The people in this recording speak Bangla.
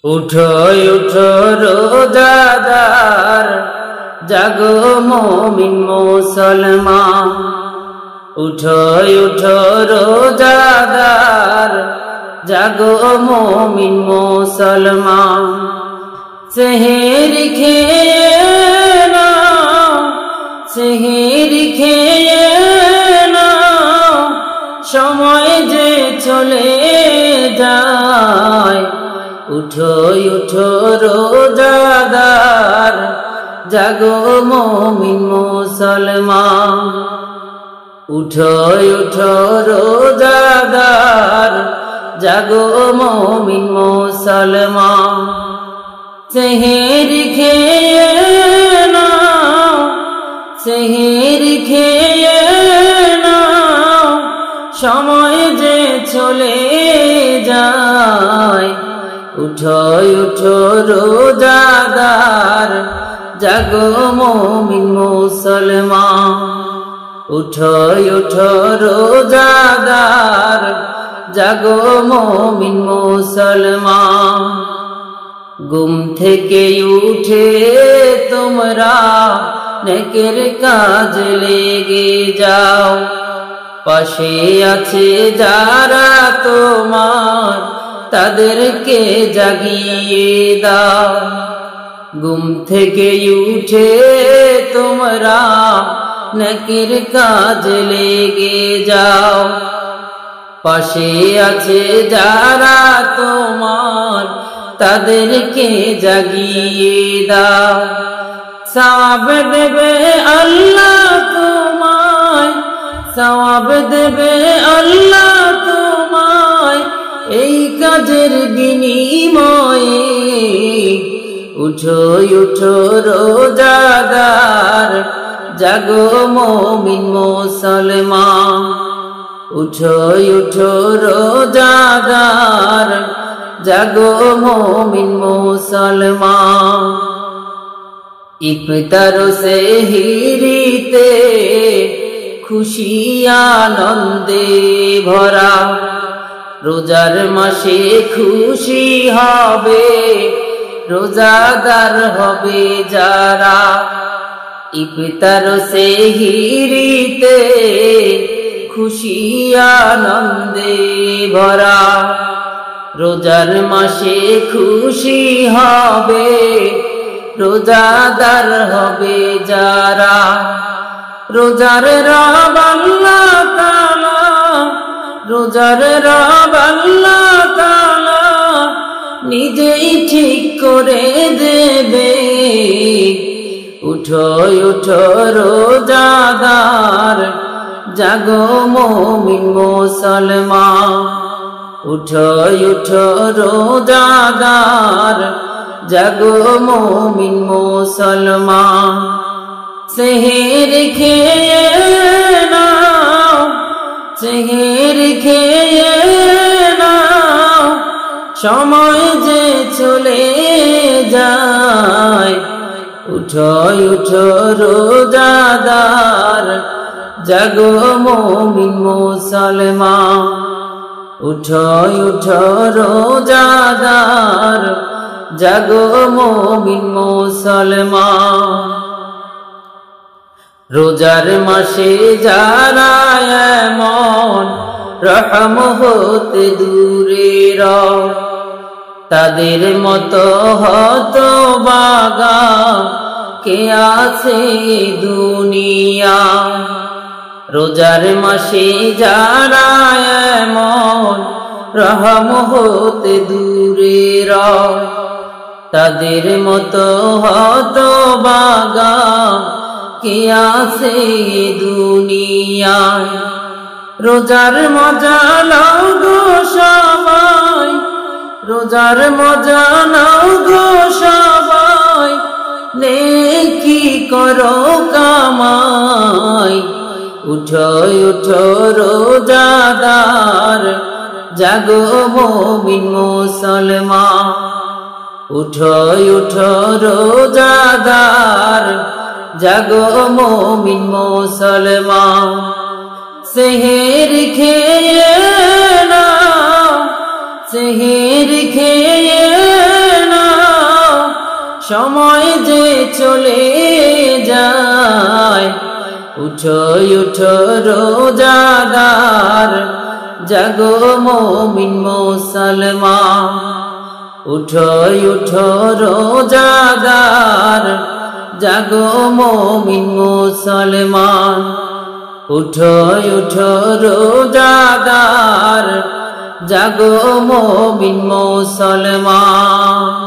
উঠো উঠো রোজাদার, জাগো মুমিন মুসলমান। উঠো উঠো রোজাদার, জাগো মুমিন মুসলমান। সেহরি খেয়ে নাও, সেহরি খেয়ে নাও, সময় যে চলে যায়। উঠো উঠো রোজাদার, জাগো মুমিন মুসলমান। উঠো উঠো রোজাদার, জাগো মুমিন মুসলমান। সেহরি খেয়ে নাও, সেহরি খেয়ে নাও, সময় যে চলে যায়। উঠো উঠো রোজাদার, জাগো মুমিন মুসলমান। উঠো উঠো রোজাদার, জাগো মুমিন মুসলমান। ঘুম থেকে উঠে তোমরা নেকের কাজে লেগে যাও। পাশে আছে যারা তোমার, তাদেরকে জাগিয়ে দাও। ঘুম থেকে উঠে তোমরা নেকের কাজে লেগে যাও। পাশে আছে যারা তোমার, তাদেরকে জাগিয়ে দাও। সওয়াব দেবে আল্লাহ তোমায়, সওয়াব দেবে আল্লাহ তোমায়, এই কাজের বিনিময়ে। উঠো উঠো রোজাদার, জাগো মুমিন মুসলমান। উঠো উঠো রোজাদার, জাগো মুমিন মুসলমান। ইফতার সেহরিতে খুশি আনন্দে ভরা, রোজার মাসে খুশি হবে রোজাদার হবে যারা। ইফতার সেহরিতে খুশি আনন্দে ভরা, রোজার মাসে খুশি হবে রোজাদার হবে যারা। রোজার রব আল্লাহ তাআলা, রোজার রব আল্লাহ তাআলা নিজেই ঠিক করে দেবে। উঠো উঠো রোজাদার, জাগো মুমিন মুসলমান। উঠো উঠো রোজাদার, জাগো মুমিন মুসলমান। সেহরি খেয়ে নাও, সেহরি খেয়ে নাও, সময় যে চলে যায়। উঠো উঠো রোজাদার, জাগো মুমিন মুসলমান। উঠো উঠো রোজাদার, জাগো মুমিন মুসলমান। রোজার মাসে যারা এমন রহম হতে দূরে রও, তাদের মতো হতভাগা কে আছে দুনিয়া। রোজার মাসে যারা এমন রহম হতে দূরে রও, তাদের মতো হতভাগা কে আছে দুনিয়ায়। রোজার মজা নাও গো সবাই, রোজার মজা নাও গো সবাই, নেকি করো কামাই। উঠো উঠো রোজাদার, জাগো মুমিন মুসলমান। উঠো উঠো রোজাদার, জাগো মুমিন মুসলমান। সেহরি খেয়ে নাও, সেহরি খেয়ে সময় যে চলে যায় উঠো উঠো রোজাদার জাগো মুমিন মুসলমান উঠো উঠো রোজাদার জাগো মুমিন মুসলমান উঠো উঠো রোজাদার জাগো মুমিন মুসলমান